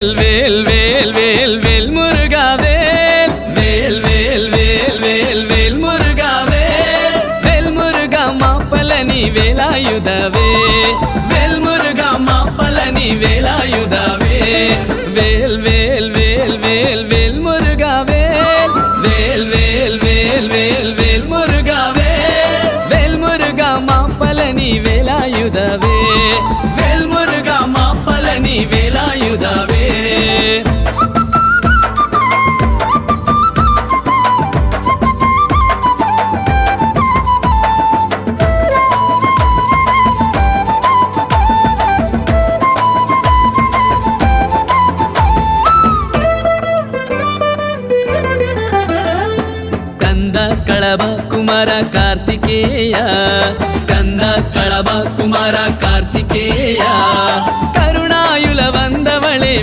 வேல் வேல் வேல் வேல் முருகா வேல் வேல் வேல் வேல் வேல் வேல் முருகா வேல் வேல் முருகா மாப்பலனி வேலாயுதவே வேல் முருகா மாப்பலனி வேலாயுதவே வேல் வேல் வேல் வேல் வேல் முருகா வேல் வேல் வேல் வேல் வேல் வேல் முருகா வேல் வேல் முருகா மாப்பலனி வேலாயுதவே வேல் முருகா மாப்பலனி வேலாயுதவே ಕಳಬ Kumara Kartikeya ಸ್ಕಂದ ಕಳಬ Kumara Kartikeya